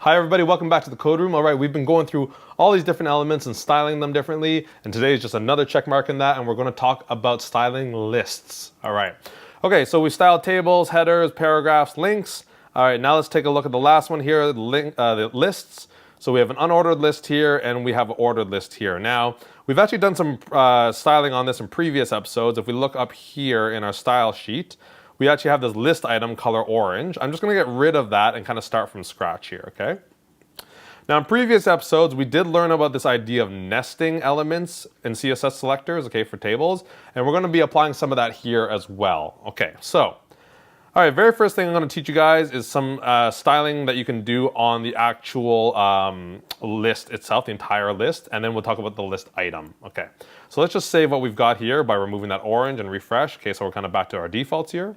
Hi everybody, welcome back to the Coderoom. All right, we've been going through all these different elements and styling them differently, and today is just another check mark in that, and we're going to talk about styling lists. All right. Okay, so we styled tables, headers, paragraphs, links. All right, now let's take a look at the last one here, the lists. So we have an unordered list here, and we have an ordered list here. Now, we've actually done some styling on this in previous episodes. If we look up here in our style sheet, we actually have this list item color orange. I'm just going to get rid of that and kind of start from scratch here, okay? Now, in previous episodes, we did learn about this idea of nesting elements in CSS selectors, okay, for tables, and we're going to be applying some of that here as well. Okay, so, all right, very first thing I'm going to teach you guys is some styling that you can do on the actual list itself, the entire list, and then we'll talk about the list item. Okay, so let's just save what we've got here by removing that orange and refresh. Okay, so we're kind of back to our defaults here.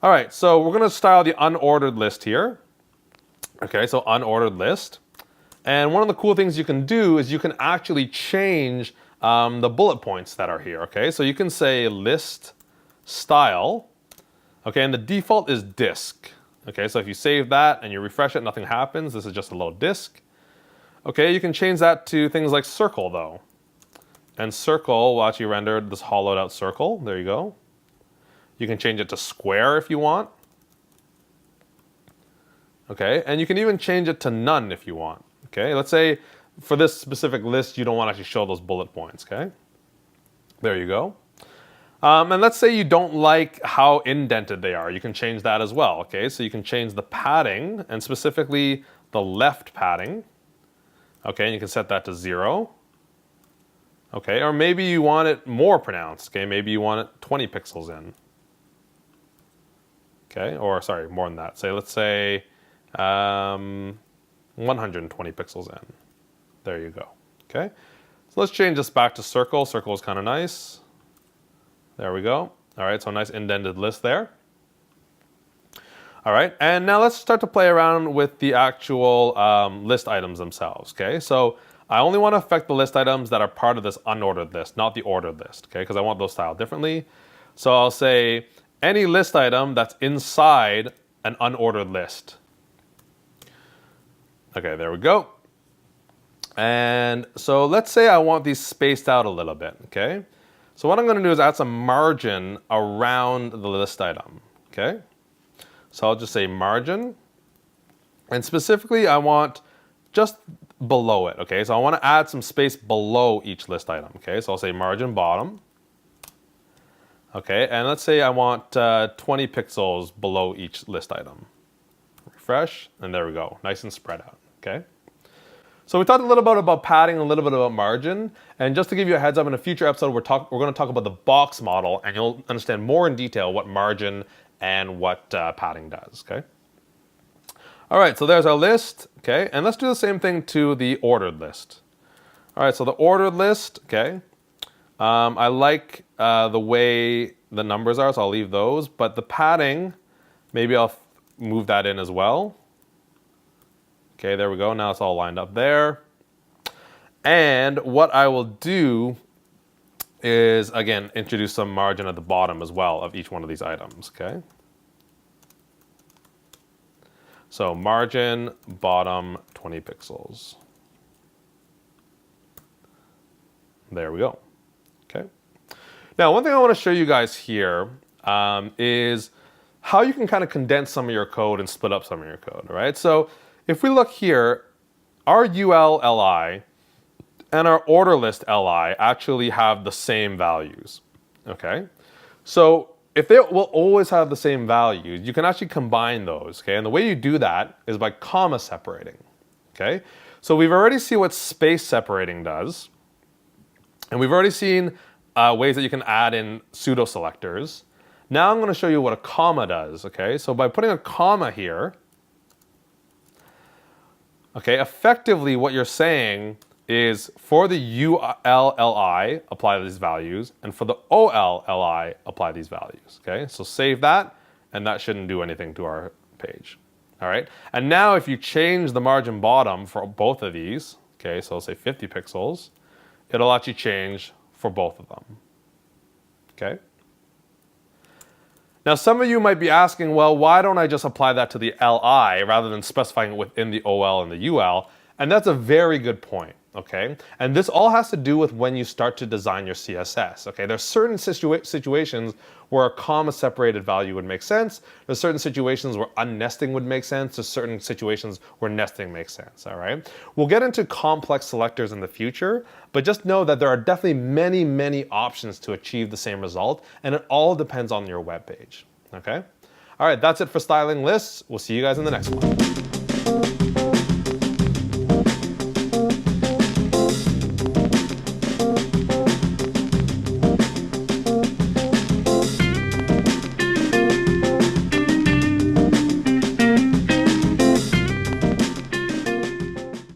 All right, so we're going to style the unordered list here. Okay, so unordered list. And one of the cool things you can do is you can actually change the bullet points that are here. Okay, so you can say list style. Okay, and the default is disk. Okay, so if you save that and you refresh it, nothing happens. This is just a little disk. Okay, you can change that to things like circle though. And circle will actually render this hollowed out circle. There you go. You can change it to square if you want. Okay, and you can even change it to none if you want. Okay, let's say for this specific list, you don't want to actually show those bullet points, okay? There you go. And let's say you don't like how indented they are. You can change that as well, okay? So you can change the padding, and specifically the left padding. Okay, and you can set that to 0. Okay, or maybe you want it more pronounced, okay? Maybe you want it 20 pixels in. Okay, or sorry, more than that. Let's say 120 pixels in. There you go. Okay, so let's change this back to circle. Circle is kind of nice. There we go. All right, so a nice indented list there. All right, and now let's start to play around with the actual list items themselves. Okay, so I only want to affect the list items that are part of this unordered list, not the ordered list. Okay, because I want those styled differently. So I'll say any list item that's inside an unordered list. Okay, there we go. And so let's say I want these spaced out a little bit, okay? So what I'm going to do is add some margin around the list item, okay? So I'll just say margin. And specifically, I want just below it, okay? So I want to add some space below each list item, okay? So I'll say margin bottom. Okay, and let's say I want 20 pixels below each list item. Refresh, and there we go, nice and spread out, okay? So we talked a little bit about padding, a little bit about margin, and just to give you a heads up, in a future episode, we're going to talk about the box model, and you'll understand more in detail what margin and what padding does, okay? All right, so there's our list, okay? And let's do the same thing to the ordered list. All right, so the ordered list, okay? I like the way the numbers are, so I'll leave those. But the padding, maybe I'll move that in as well. Okay, there we go. Now it's all lined up there. And what I will do is, again, introduce some margin at the bottom as well of each one of these items, okay? So margin, bottom, 20 pixels. There we go. Okay. Now, one thing I want to show you guys here is how you can kind of condense some of your code and split up some of your code, all right? So if we look here, our UL li and our order list li actually have the same values, okay? So if they will always have the same values, you can actually combine those, okay? And the way you do that is by comma separating, okay? So we've already seen what space separating does. And we've already seen ways that you can add in pseudo selectors. Now I'm going to show you what a comma does, okay? So by putting a comma here, okay, effectively what you're saying is for the ULLI, apply these values, and for the OLLI, apply these values, okay? So save that, and that shouldn't do anything to our page, all right? And now if you change the margin bottom for both of these, okay, so I'll say 50 pixels, it'll actually change for both of them, okay? Now, some of you might be asking, well, why don't I just apply that to the LI rather than specifying it within the OL and the UL? And that's a very good point, okay? And this all has to do with when you start to design your CSS, okay? There's certain situations where a comma separated value would make sense. There's certain situations where unnesting would make sense. There's certain situations where nesting makes sense, all right? We'll get into complex selectors in the future, but just know that there are definitely many, many options to achieve the same result, and it all depends on your web page, okay? All right, that's it for styling lists. We'll see you guys in the next one.